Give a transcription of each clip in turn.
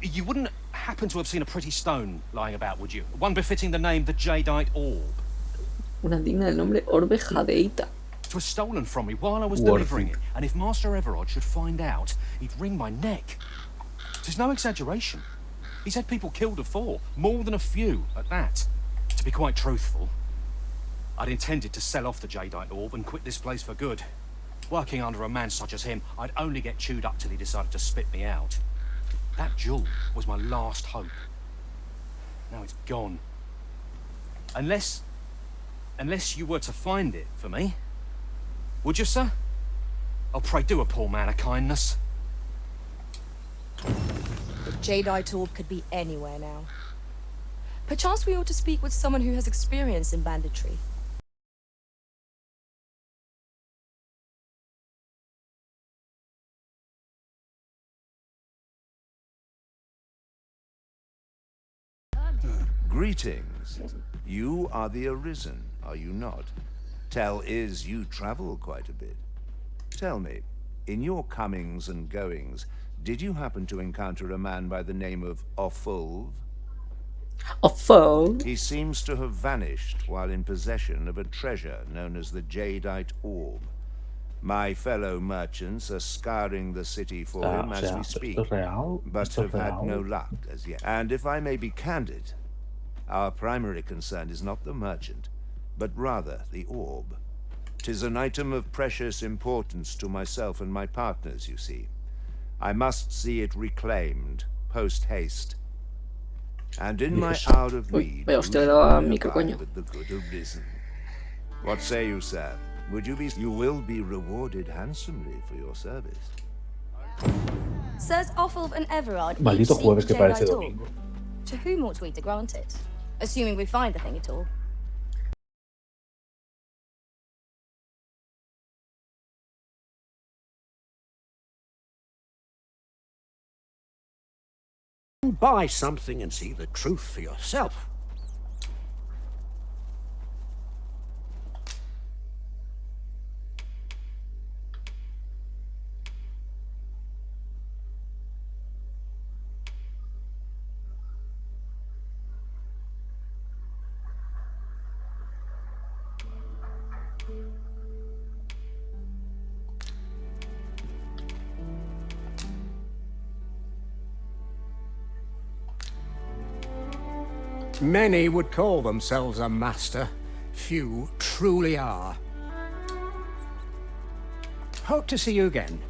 You wouldn't happen to have seen a pretty stone lying about, would you? One befitting the name the Jadeite Orbe. Una digna del nombre Orbe Jadeíta. It was stolen from me while I was delivering it, and if Master Everard should find out, he'd wring my neck. There's no exaggeration. He's had people killed before, more than a few at that. To be quite truthful, I'd intended to sell off the Jadeite Orb and quit this place for good. Working under a man such as him, I'd only get chewed up till he decided to spit me out. That jewel was my last hope. Now it's gone. Unless you were to find it for me. Would you, sir? Oh, pray do a poor man a kindness. The Jadeite Orb could be anywhere now. Perchance we ought to speak with someone who has experience in banditry. Greetings. You are the Arisen, are you not? Tell is you travel quite a bit. Tell me, in your comings and goings, did you happen to encounter a man by the name of Offulve? Offulve? He seems to have vanished while in possession of a treasure known as the Jadeite Orb. My fellow merchants are scouring the city for him as we speak, but have had no luck as yet. And if I may be candid, our primary concern is not the merchant, but rather the orb. 'Tis an item of precious importance to myself and my partners, you see. I must see it reclaimed, post-haste. And in my hour of need, Vaya, usted le daba micro, coño. with the good Arisen. What say you, sir? Would you be... You will be rewarded handsomely for your service. Sirs Offulve and Everard each Maldito seek jueves the que parece Jadeite Orb. domingo. To whom ought we to grant it? Assuming we find the thing at all. Buy something and see the truth for yourself. Many would call themselves a master. Few truly are. Hope to see you again.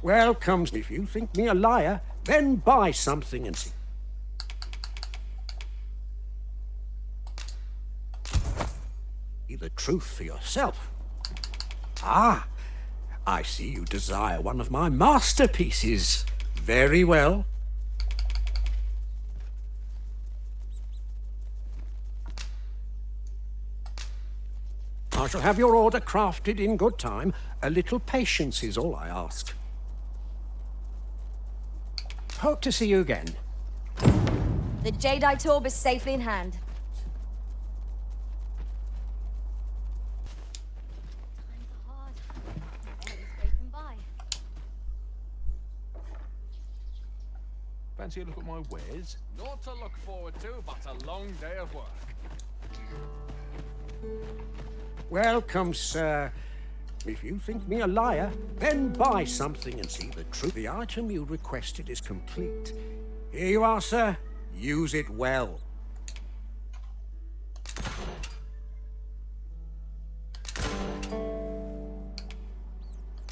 Welcome. If you think me a liar, then buy something and see. The truth for yourself. Ah, I see you desire one of my masterpieces. Very well. I shall have your order crafted in good time. A little patience is all I ask. Hope to see you again. The Jadeite Orb is safely in hand. Fancy a look at my wares? Not to look forward to, but a long day of work. Welcome, sir. If you think me a liar, then buy something and see the truth. The item you requested is complete. Here you are, sir. Use it well.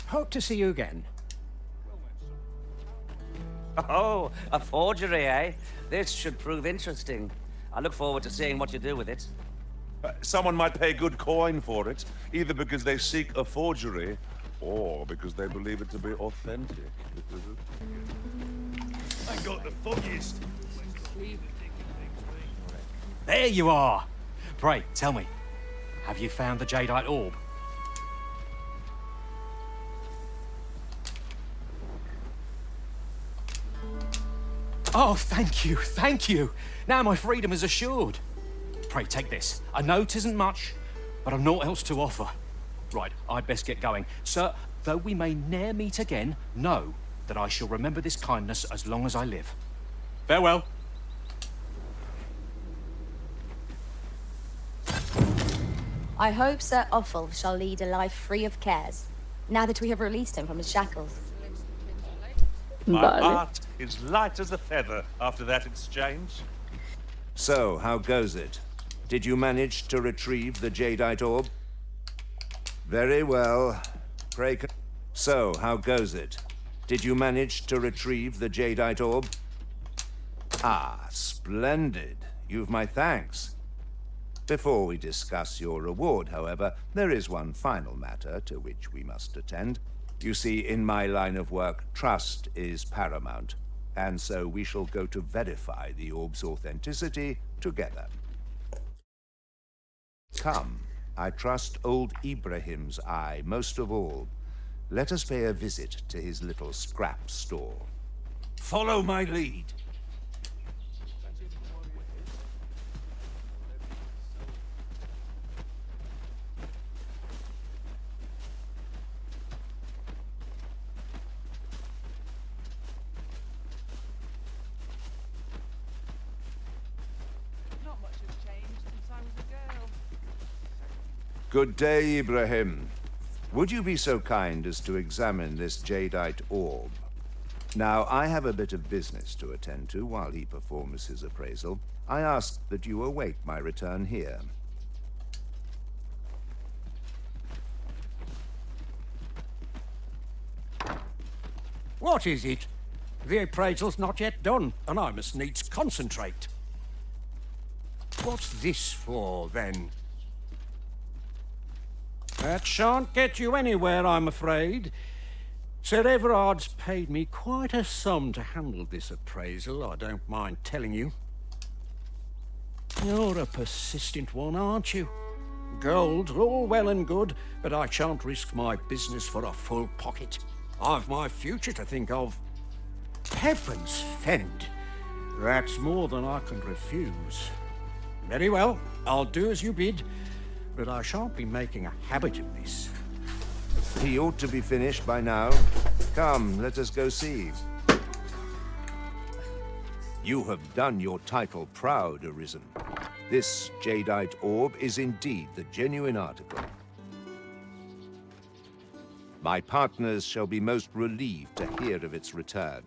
Hope to see you again. Oh, a forgery, eh? This should prove interesting. I look forward to seeing what you do with it. Someone might pay good coin for it, either because they seek a forgery, or because they believe it to be authentic. I got the foggiest. There you are! Pray, tell me, have you found the Jadeite Orb? Oh, thank you, thank you. Now my freedom is assured. Pray, take this. I know 'tisn't much, but I've naught else to offer. Right, I'd best get going. Sir, though we may ne'er meet again, know that I shall remember this kindness as long as I live. Farewell. I hope Sir Offulve shall lead a life free of cares, now that we have released him from his shackles. My Vale. heart is light as a feather after that exchange. So, how goes it? Did you manage to retrieve the Jadeite orb? Very well. Pray. So, how goes it? Did you manage to retrieve the Jadeite orb? Ah, splendid. You've my thanks. Before we discuss your reward, however, there is one final matter to which we must attend. You see, in my line of work, trust is paramount, and so we shall go to verify the orb's authenticity together. Come, I trust old Ibrahim's eye most of all. Let us pay a visit to his little scrap store. Follow my lead. Not much has changed since I was a girl. Good day, Ibrahim. Would you be so kind as to examine this Jadeite orb? Now, I have a bit of business to attend to while he performs his appraisal. I ask that you await my return here. What is it? The appraisal's not yet done, and I must needs concentrate. What's this for, then? That shan't get you anywhere, I'm afraid. Sir Everard's paid me quite a sum to handle this appraisal, I don't mind telling you. You're a persistent one, aren't you? Gold's all well and good, but I shan't risk my business for a full pocket. I've my future to think of. Heavens fend, that's more than I can refuse. Very well, I'll do as you bid, but I shan't be making a habit of this. He ought to be finished by now. Come, let us go see. You have done your title proud, Arisen. This Jadeite orb is indeed the genuine article. My partners shall be most relieved to hear of its return.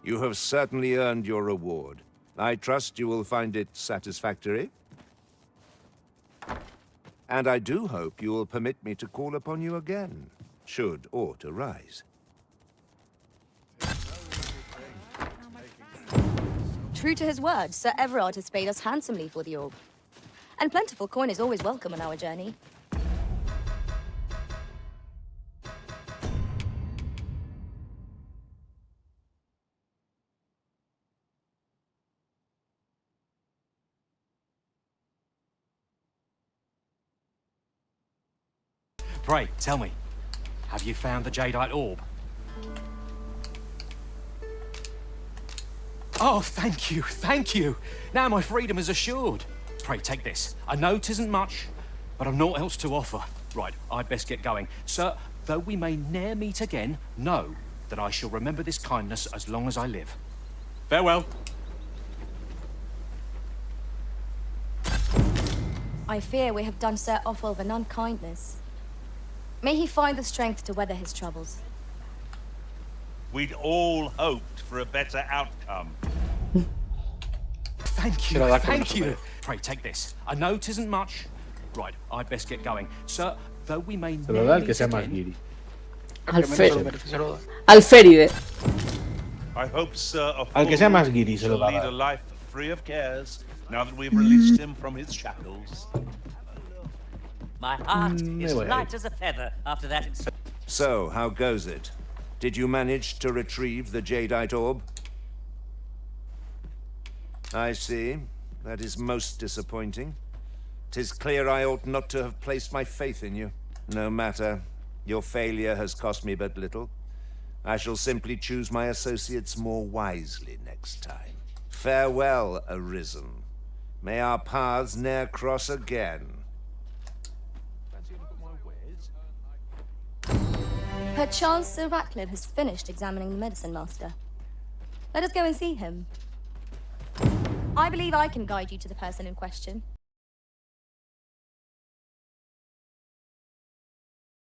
You have certainly earned your reward. I trust you will find it satisfactory. And I do hope you will permit me to call upon you again, should aught arise. True to his word, Sir Everard has paid us handsomely for the orb. And plentiful coin is always welcome on our journey. Pray, tell me, have you found the Jadeite orb? Oh, thank you, thank you. Now my freedom is assured. Pray, take this. I know 'tisn't much, but I've naught else to offer. Right, I'd best get going. Sir, though we may ne'er meet again, know that I shall remember this kindness as long as I live. Farewell. I fear we have done Sir Offulve an unkindness. May he find the strength to weather his troubles. We'd all hoped for a better outcome. Thank Se lo da you, con thank unos you. dedos. Pray, take this. I know 'tisn't much. Right, I'd best get going. Sir, though we may Se lo da ne'er el que meet sea más again, guiri. Al, Que menos fe- se lo merece, se lo da. Alféride. I hope Sir Al que sea Offulve más guiri se lo shall da. lead a life free of cares now that we've released him from his shackles. My heart is voy a ir. light as a feather after that exchange. So, how goes it? Did you manage to retrieve the Jadeite orb? I see. That is most disappointing. 'Tis clear I ought not to have placed my faith in you. No matter. Your failure has cost me but little. I shall simply choose my associates more wisely next time. Farewell, Arisen. May our paths ne'er cross again. Perchance Sir Ratcliffe has finished examining the medicine master. Let us go and see him. I believe I can guide you to the person in question.